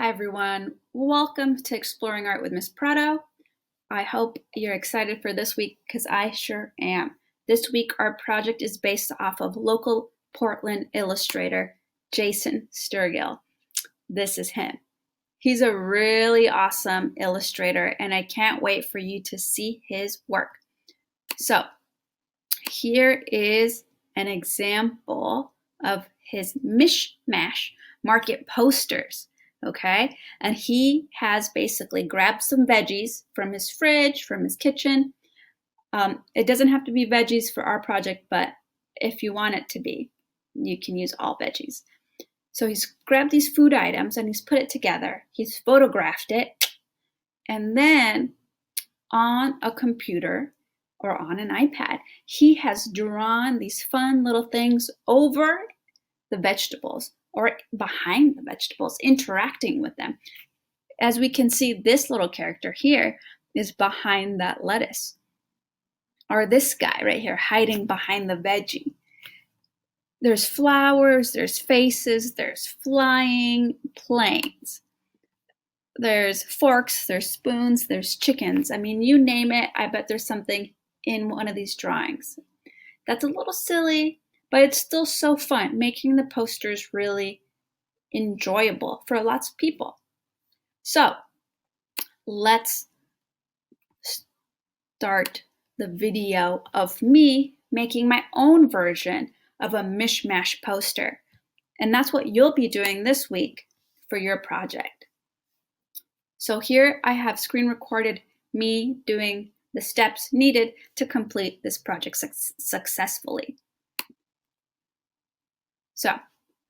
Hi everyone, welcome to Exploring Art with Miss Prado. I hope you're excited for this week because I sure am. This week our project is based off of local Portland illustrator Jason Sturgill. This is him. He's a really awesome illustrator and I can't wait for you to see his work. So here is an example of his MISH MASH market posters. Okay, and he has basically grabbed some veggies from his fridge, from his kitchen. It doesn't have to be veggies for our project, but if you want it to be, you can use all veggies. So he's grabbed these food items and he's put it together. He's photographed it, and then on a computer or on an iPad, he has drawn these fun little things over the vegetables or behind the vegetables, interacting with them. As we can see, this little character here is behind that lettuce. Or this guy right here, hiding behind the veggie. There's flowers, there's faces, there's flying planes. There's forks, there's spoons, there's chickens. I mean, you name it, I bet there's something in one of these drawings. That's a little silly, but it's still so fun, making the posters really enjoyable for lots of people. So let's start the video of me making my own version of a MISH MASH poster. And that's what you'll be doing this week for your project. So here I have screen recorded me doing the steps needed to complete this project successfully. So,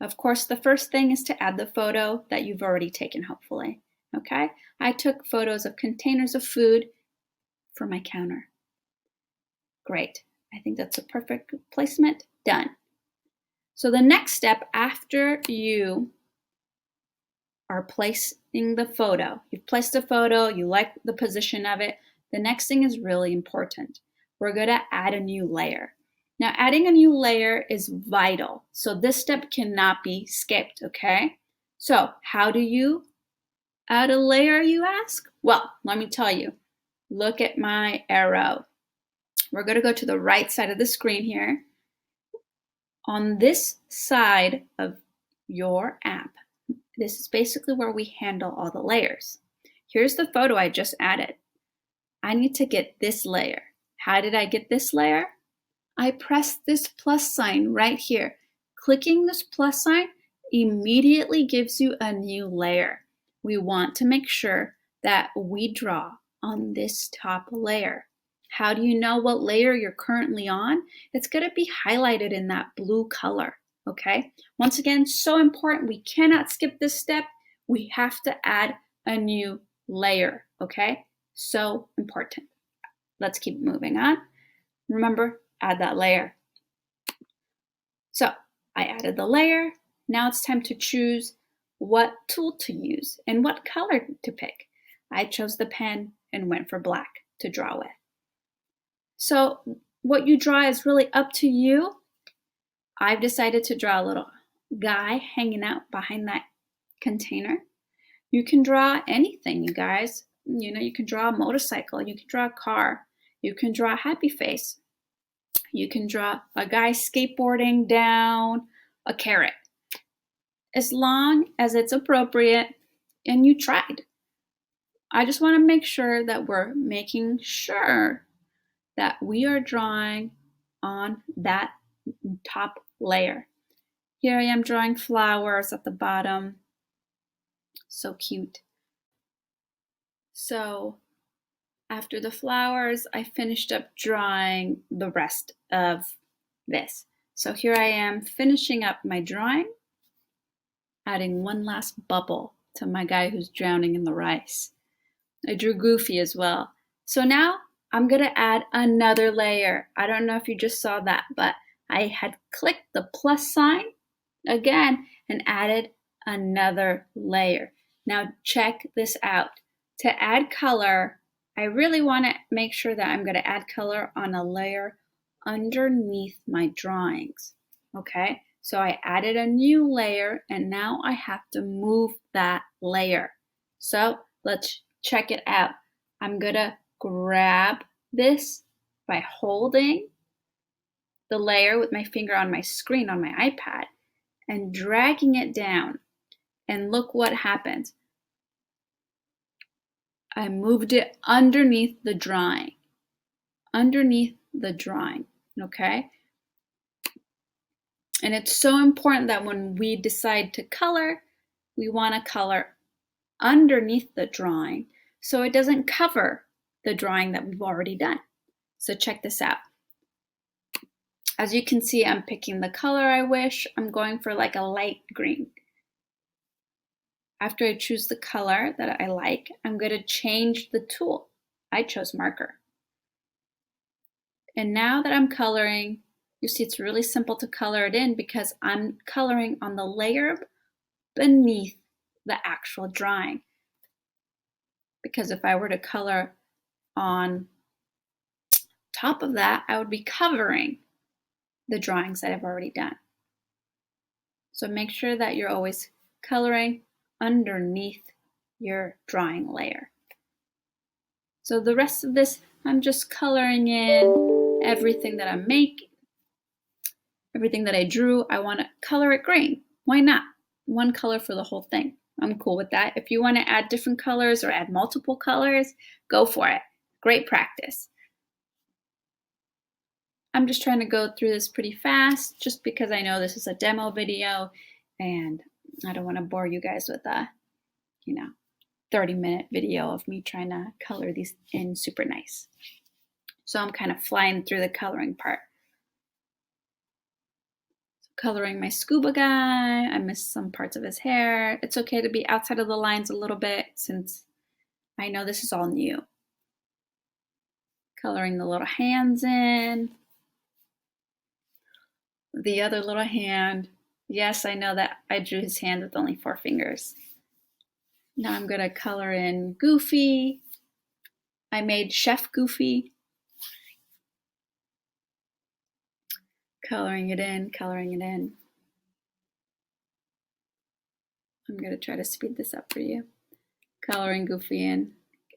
of course, the first thing is to add the photo that you've already taken, hopefully. Okay? I took photos of containers of food for my counter. Great. I think that's a perfect placement. Done. So the next step after you are placing the photo, you've placed the photo, you like the position of it, the next thing is really important. We're going to add a new layer. Now, adding a new layer is vital, so this step cannot be skipped, okay? So, how do you add a layer, you ask? Well, let me tell you. Look at my arrow. We're going to go to the right side of the screen here. On this side of your app, this is basically where we handle all the layers. Here's the photo I just added. I need to get this layer. How did I get this layer? I pressed this plus sign right here. Clicking this plus sign immediately gives you a new layer. We want to make sure that we draw on this top layer. How do you know what layer you're currently on? It's going to be highlighted in that blue color, okay? Once again, so important. We cannot skip this step. We have to add a new layer, okay? So important. Let's keep moving on. Remember, add that layer. So I added the layer. Now it's time to choose what tool to use and what color to pick. I chose the pen and went for black to draw with. So what you draw is really up to you. I've decided to draw a little guy hanging out behind that container. You can draw anything, you guys. You know, you can draw a motorcycle, you can draw a car, you can draw a happy face. You can draw a guy skateboarding down a carrot. As long as it's appropriate and you tried. I just want to make sure that we're making sure that we are drawing on that top layer. Here I am drawing flowers at the bottom. So cute. So after the flowers, I finished up drawing the rest of this. So here I am finishing up my drawing, adding one last bubble to my guy who's drowning in the rice. I drew Goofy as well. So now I'm going to add another layer. I don't know if you just saw that, but I had clicked the plus sign again and added another layer. Now check this out. To add color, I really want to make sure that I'm going to add color on a layer underneath my drawings, okay? So I added a new layer and now I have to move that layer. So let's check it out. I'm gonna grab this by holding the layer with my finger on my screen on my iPad and dragging it down. And look what happened. I moved it underneath the drawing. Underneath the drawing, okay? And it's so important that when we decide to color, we want to color underneath the drawing so it doesn't cover the drawing that we've already done. So check this out. As you can see, I'm picking the color I wish. I'm going for like a light green. After I choose the color that I like, I'm going to change the tool. I chose marker. And now that I'm coloring, you see it's really simple to color it in because I'm coloring on the layer beneath the actual drawing. Because if I were to color on top of that, I would be covering the drawings that I've already done. So make sure that you're always coloring underneath your drawing layer. So the rest of this, I'm just coloring in everything that I'm making, everything that I drew. I want to color it green. Why not? One color for the whole thing. I'm cool with that. If you want to add different colors or add multiple colors, go for it. Great practice. I'm just trying to go through this pretty fast just because I know this is a demo video and I don't want to bore you guys with a, 30-minute video of me trying to color these in super nice. So I'm kind of flying through the coloring part. Coloring my scuba guy. I missed some parts of his hair. It's okay to be outside of the lines a little bit since I know this is all new. Coloring the little hands in. The other little hand. Yes, I know that I drew his hand with only 4 fingers. Now I'm gonna color in Goofy. I made Chef Goofy. Coloring it in, coloring it in. I'm gonna try to speed this up for you. Coloring Goofy in.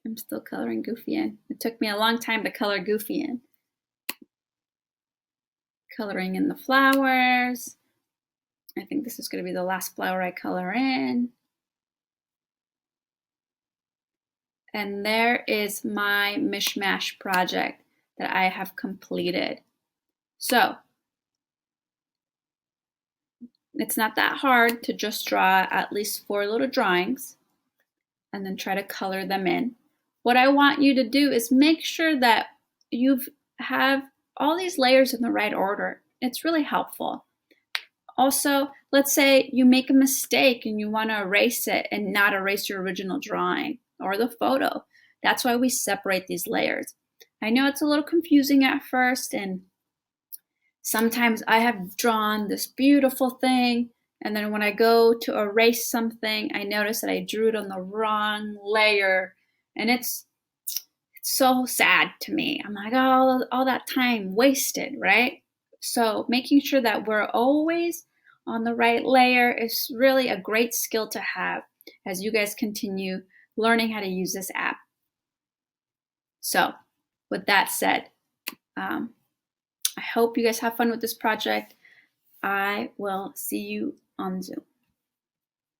I'm still coloring Goofy in. It took me a long time to color Goofy in. Coloring in the flowers. I think this is gonna be the last flower I color in. And there is my MISH MASH project that I have completed. So, it's not that hard to just draw at least 4 little drawings and then try to color them in. What I want you to do is make sure that you have all these layers in the right order. It's really helpful. Also, let's say you make a mistake and you want to erase it and not erase your original drawing or the photo. That's why we separate these layers. I know it's a little confusing at first, and sometimes I have drawn this beautiful thing, and then when I go to erase something, I notice that I drew it on the wrong layer, and it's so sad to me. I'm like, oh, all that time wasted, right? So making sure that we're always on the right layer is really a great skill to have as you guys continue learning how to use this app. So with that said, I hope you guys have fun with this project. I will see you on Zoom.